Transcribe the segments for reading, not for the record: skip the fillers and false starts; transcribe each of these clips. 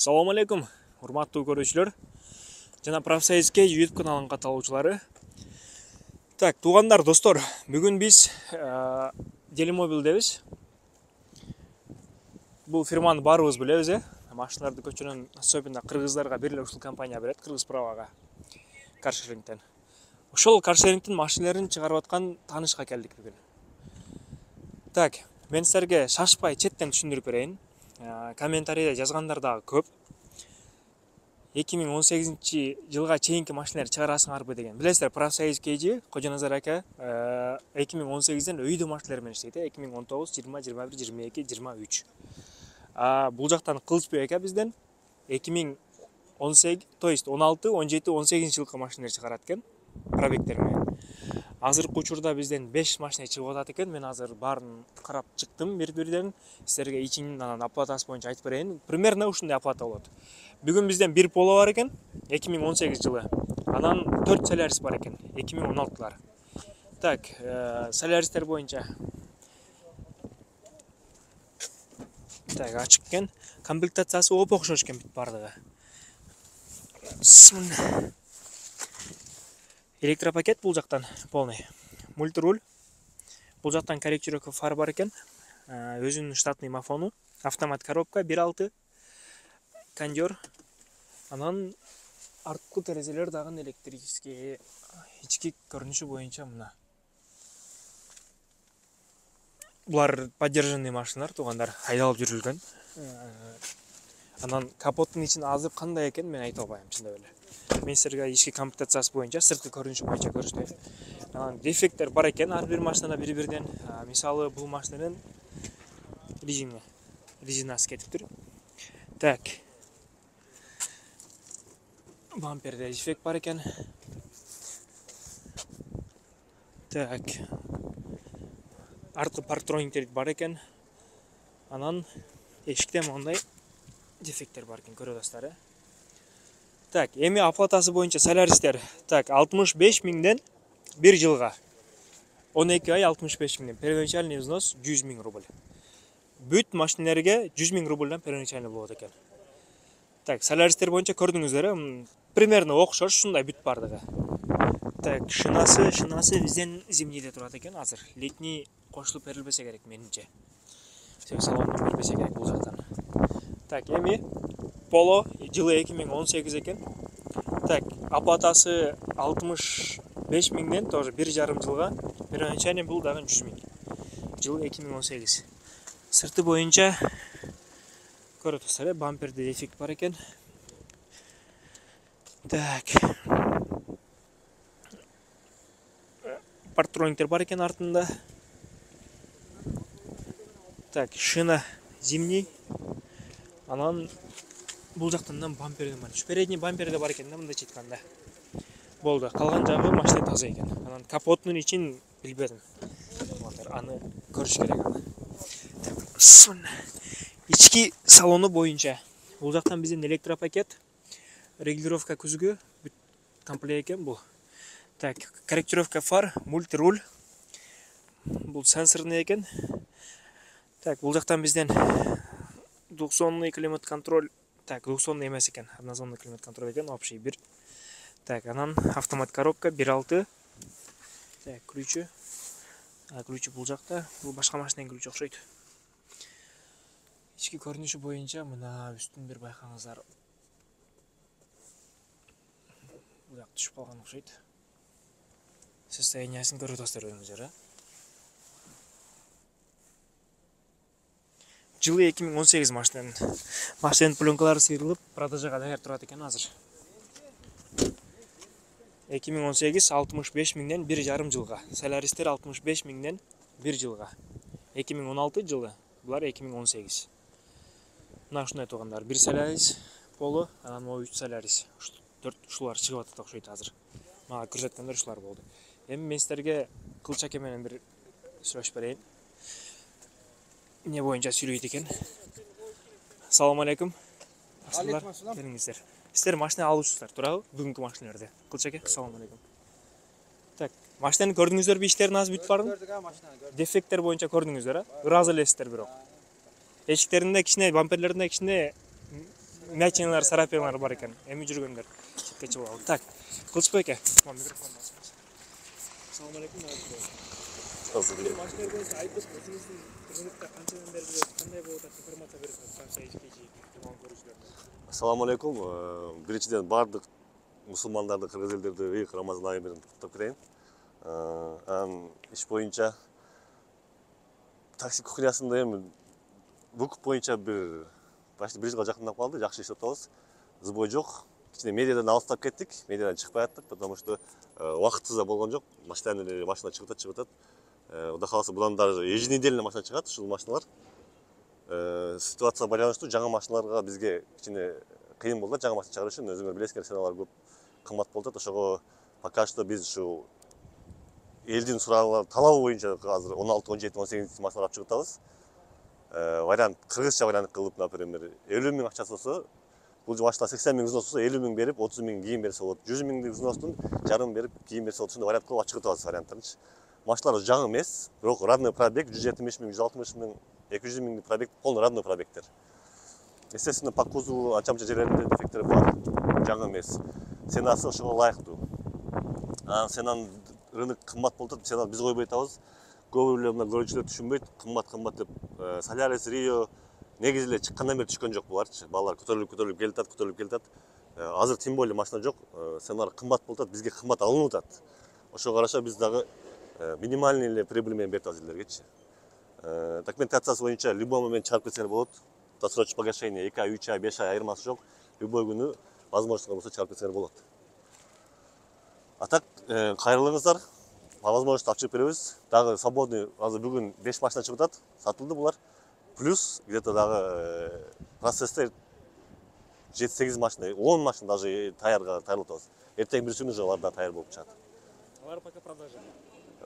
Assalamu алейкум, урматтуу көрүүчүлөр жана профсоюзге YouTube каналынын катталуучулары. Так, туугандар, достор, бүгүн биз Делимобилдебиз. Бул фирманы баарыбыз билебиз, машиналарды көчөнөн особенно кыргыздарга бир эле ушул компания берет, Кыргыз Правага каршерингден. Ошол каршерингдин машиналарын чыгарып аткан таанышка келдик бүгүн. Так, мен силерге шашпай четтен түшүндүрүп берейин. Комментарийде жазгандар дагы көп. 2018 жылга чейинки машиналар чыгарасыңарбы деген. Билесиздер, профсоюз KG Кожоназар ака 2018ден өйдө машиналар менен иштейт. 2019, 20, 21, 22, 23. Бул жактан Кылычбек ака бизден 2018, то есть 16, 17, 18 жылкы машиналар чыгарат экен, пробегтер менен. Азыркы учурда бизден 5 машина чыгып атат экен. Мен азыр баарын карап чыктым бир-бирден. Силерге ичинен анан оплатасы боюнча айтып берейин. Примерно ушундай оплата болот. Бүгүн бизден бир Polo бар экен, 2018 жылы. Анан 4 Solaris бар экен, 2016-лар. Так, Solaris'тер боюнча. Так, ачык экен. Комплектациясы оп окшош экен бүт бардыгы. Электропакет бул жактан полный. Мультируль. Бул жактан корректировка фар бар экен. Өзүнүн штатный мафону. Автомат коробка 1.6. Кондер. Анан арткы терезелер дагы электрический. Ички көрүнүшү боюнча мына. Булар поддержанный машиналар, туугандар, айдалып жүрүлгөн. Анан капоттун ичин азыр кандай экен мен айта албайм, чындап эле. Мен силерге ички комплектациясы боюнча, сырткы көрүнүшү боюнча көрсөтөйүн. Анан дефекттер бар экен, ар бир машинада бир-бирден. Мисалы, бул машинанын резинасы кетиптир. Так. Бамперде дефект бар экен. Так. Арткы партрониктер бар экен. Анан эшикте мондай дефекттер бар экен, көрүп атасыздар. Так, эми оплатасы боюнча Solaris'тер. Так, 65 миңден 1 жылга. 12 ай 65 миңден. Первоначальный взнос 100 миң рубль. Бүт машиналарга 100 миң рубльдан первоначальный болот экен. Так, Solaris'тер боюнча көрдүңүздөр, примерно окшош, ушундай бүт бардыгы. Так, шинасы бизден зимнийде турат экен азыр. Летний кошулуп берилбесе керек менимче. Салондон бербесе керек бул жактан. Так, эми Polo жылы 2018 экен. Так, оплатасы 65 миңден тоже 1,5 жылга. Первоначальный бул дагы 100 миң. Жылы 2018. Сырты боюнча көрүп атасыздар, бамперде дефект бар экен. Так. Партрониктер бар экен артында. Так, шина зимний. Анан бул жактан бамперден бар. Передний бамперде бар экен, мындайча айтканда. Болду. Калган жагы машина таза экен. Анан капоттун ичин билбедим. Аны көрүш керек аны. Ички салону боюнча бул жактан бизден электропакет, регулировка күзгү бүт комплект экен бул. Так, корректировка фар, мультируль. Бул сенсорный экен. Так, бул жактан бизден двухзонный климат контроль. Так, двухзонный эмес экен, однозонный климат контроль экен, общий бир. Так, анан автомат коробка 1.6. Так, ключи. Ключи бул жакта, бул башка машинанын ключи окшойт. Ички көрүнүшү боюнча мына үстүн бир байкаңыздар. Бул жак түшүп калган окшойт. Состояниясын көрүп атасыздар өзүңүздөр, Жылы 2018 машинанын пленкалары сыйрылып, продажага даяр турат экен азыр. 2018 65 миңден 1,5 жылга. Solaris'тер 65 миңден 1 жылга. 2016 жылы, булар 2018. Мына ушундай туугандар, 1 Solaris, Polo, анан 3 Solaris. 4 ушулар чыгып атат окшойт азыр. Мага көрсөткөндөр ушулар болду. Эми мен силерге Кылыч ака менен бир сүйлөшүп берейин. Не боюнча сүйлөйт экен. Assalamu алейкум. Келиңиздер. Силер машина алуучусуздар, туурабы? Бүгүнкү машиналарды. Кылыч ака, assalamu алейкум. Так, машинаны көрдүңүздөрбү, иштерин аз бүт бардым? Дефекттер боюнча көрдүңүздөр, ыраазы элесиздер бирок. Эшиктеринде кичине, бамперлеринде кичине мячиналар, сарапелар бар екен. Эми жүргөндөр четке чыгып алды. Так, Кылычбек аке, микрофон басыңыз. Assalomu alaykum. Машина боюнча айтып, өзүңүздүн рынокто канчадан бери жүрөт, кандай болуп атат, информация бересиңиз, канча ишкечи туган көрүүчүлөр. Assalamu alaikum. Биринчиден бардык мусулмандарды, кыргыз элдерди ыйык Рамазан айы менен куттуктап кетейин. Анан иш боюнча такси кухнясында эми выкуп боюнча почти бир жылга жакындап калды, жакшы иштеп атабыз. Сбой жок. Кичине медиадан алыстап кеттик, медиадан чыкпай аттык, потому что убактысыз да болгон жок. Машина чыгып атат. Кудай кааласа будан даже еженедельно машина чыгат, ушул машиналар. Ситуация байланыштуу жаңы машиналарга бизге кичине кыйын болду, жаңы машина чыгарыш үчүн. Өзүңөр билесиңер, ценалар көп кымбат болуп атат. Ошого пока что биз ушу элдин сураалары талабы боюнча азыр 16, 17, 18 машиналар алып чыгып атабыз. Вариант кыргызча вариант кылып, например, 50 миң акчасы болсо, бул машина 80 миң взнос болсо, 50 миң берип, 30 миң кийин берсе болот. 100 миңдик взностун жарым берип, кийин берсе болот. Ушундай вариант кылып алып чыгып атабыз варианттарынчы. Машиналар жаңы эмес, бирок родной пробег 170 миң, 160 миң, 200 миңдик пробег, полный родной пробегтер. Естественно, по кузову анча-мынча жерлеринде дефекттер бар, жаңы эмес. Ценасы ошого ылайыктуу. Анан ценанын рынок кымбат болуп атат, ценаны биз койбой атабыз. Көп эле мына көрүүчүлөр түшүнбөйт, кымбат деп. Солярис, Rio негизи эле чыккандан бери түшкөн жок буларчы. Балдар көтөрүлүп келатат. Азыр тем более машина жок, ценалар кымбат болуп атат, бизге кымбат алынып атат. Ошого караша биз дагы минимальный эле прибыль менен берип атабыз элдергечи. Документациясы боюнча любой момент чыгарып кетсеңер болот. Досрочное погашение 2 ай, 3 ай, 5 ай айырмасы жок. Любой күнү возможность болсо чыгарып кетсеңер болот. А так, кайрылыңыздар. По возможности алып чыгып беребиз. Дагы свободный, азыр бүгүн 5 машина чыгып атат, сатылды булар. Плюс где-то дагы процесстер 7-8 машина, 10 машина даже таярга тайылып атабыз. Эртең бир күнү алар да таяр болуп чыгат. Алар пока продажа.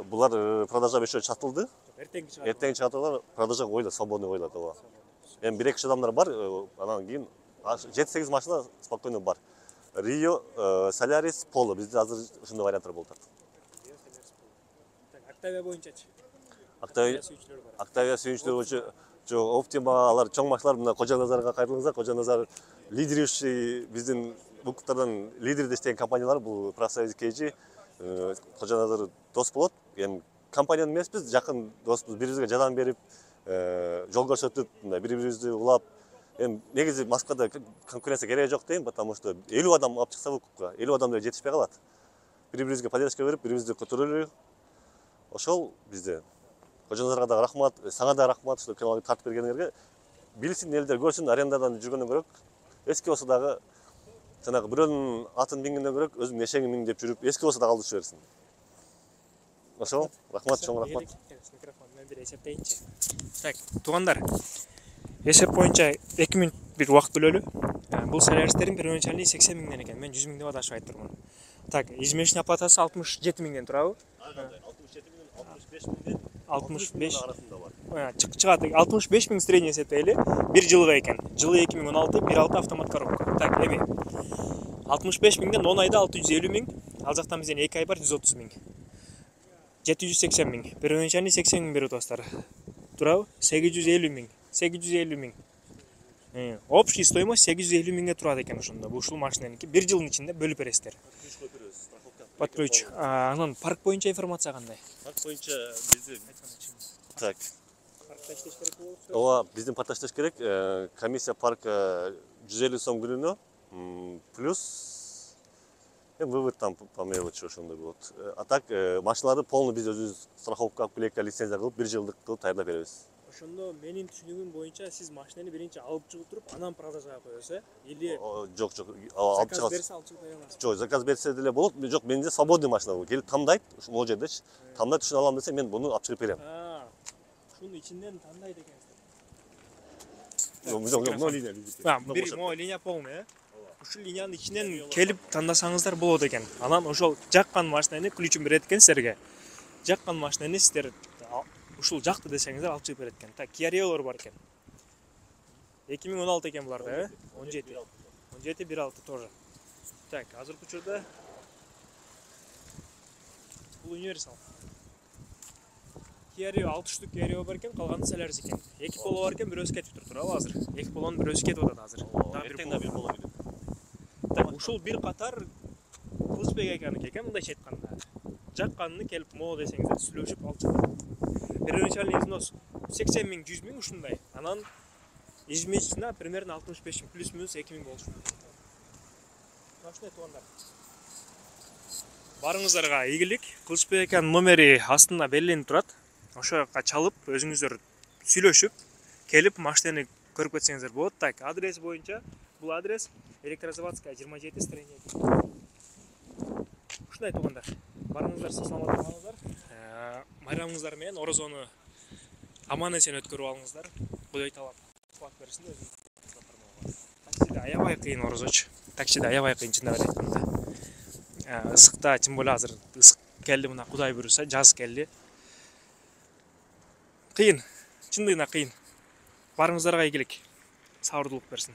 Булар продажа бешөө сатылды. Эртең чыгат. Эртең чыгаталар, продажа койлот, свободный койлот, ооба. Эми 1-2 адамдар бар, анан кийин 7-8 машина спокойно бар. Rio, Solaris, Polo бизде азыр ушундай варианттар болуп атат. Октавия боюнчачы. Октавия сүйүнчүлөр боюнча Optima, алар чоң машиналар, мына Кожа Назарга кайрылыңыздар. Кожа Назар лидирующий биздин букуттардан лидерде иштеген компаниялар, бул профсоюз KG. Кожа Назар дос болот. Эми компанияны эмеспиз, жакын доспуз, бири-бирибизге жардам берип, жол көрсөтүп, бири-бирибизди улап. Эми негизи Москвада конкуренция кереги жок дейм, потому что 50 адам алып чыкса выкупка, 50 адам деле жетишпей калат. Бири-бирибизге поддержка берип, бири-бирибизди көтөрөлү. Ошол бизде. Кожа Назарга да рахмат, сага да рахмат, что каналга тартып бергениңерге. Билсин элдер, көрсүн, арендадан жүргөндөн көрөк, эски болсо дагы жанагы бирөөнүн атын мингенден көрөк, өзүңдүн эшегиңди мингип жүрүп, эски болсо дагы алдырыша берсин. Ошол, рахмат, чоң рахмат. Микрофон менен бир эсептейинчи. Так, туугандар. Эсеп боюнча 2 мүнөт бир убакыт бөлөлү. Бул саляристердин первоначальный 80 миңден экен. Мен 100 миң деп адашып айттырмын. Так, измешный оплатасы 67 миңден турабы? 67 миңден 65 миңден 65 арасында бар. Чыгат 65 миң средний эсептейли. 1 жылга экен. Жылы 2016, 1.6 автомат коробка. Так, эми 65 миңден 10 айда 650 миң. Ал жактан бизден 2 ай бар 130 миң. 780 миң. Первоначальный 80 миң берип атасыздар. Турабы? 850 миң. 850 миң. Общий стоимость 850 миңге турат экен ошондо. Бул ушул машинаныкы 1 жылдын ичинде бөлүп бересиздер. Под ключ. Анан парк боюнча информация кандай? Парк боюнча биздин так. Паркта иштеш керек болуп. Ооба, биздин паркта иштеш керек. Комиссия парка 150 сом күнүнө. Плюс вывод там по мелочи ошондой болот. А так машиналарды полный биз өзүбүз страховка, клейка, лицензия кылып 1 жылдык кылып даярдап беребиз. Ошондо менин түшүнүгүм боюнча сиз машинаны биринчи алып чыгып туруп, анан продажага коесуз, Или жок, алып заказ берсе алып чыгып кое аласыз. Жок, заказ берсе деле болот. Жок, менде свободный машина бул. Келип тандайт, ушул жердечи. Тандайт, ушуну алам десе, мен буну алып чыгып берем. Ушунун ичинден тандайт экенсиздер. Жок, но линия. Бир мо линия полный, Ушул линиянын ичинен келип тандасаңыздар болот экен. Анан ошол жаккан машинаны ключун берет экен силерге. Жаккан машинаны сиздер ушул жакты десеңиздер алып чыгып берет экен. Так, Kia Rio бар экен. 2016 экен буларда, 17. 17 1.6 тоже. Так, азыркы учурда бул универсал. 2 эрио 6 штук эрио бар экен, калганы салярис экен. 2 поло бар экен, бирөөсү кетип туруп азыр. 2 полонун бирөөсү кетип атат азыр. Эртең да бир боло билет. Так, ушул бир катар Кылычбек аканыкы экен, мындайча айтканда. Жакканын келип мо десеңиздер сүйлөшүп алып чыгат. Первоначальный износ 80 миң, 100 миң ушундай. Анан ежемесячно примерно 65 миң, плюс-минус 2 миң болушу мүмкүн. Ушундай туугандар. Барыңыздарга ийгилик. Кылычбек аканын номери астында белгиленип турат. Ошол жака чалып, өзүңүздөр сүйлөшүп, келип машинени көрүп кетсеңиздер болот. Так, адрес боюнча бул адрес Электрозаводская 27 строение. Ушундай туугандар. Барыңыздар, саламат болуңуздар. Майрамыңыздар менен орозону аман эсен өткөрүп алыңыздар. Кудай таалап кубат берсин өзүңүз. Таксиде аябай кыйын орозочу. Таксиде аябай кыйын чындап айтканда. Ысыкта, тем более азыр ысык келди, мына Кудай буйруса, жаз келди. Кыйын, чындыгында кыйын. Барыңыздарга ийгилик. Сабырдуулук берсин.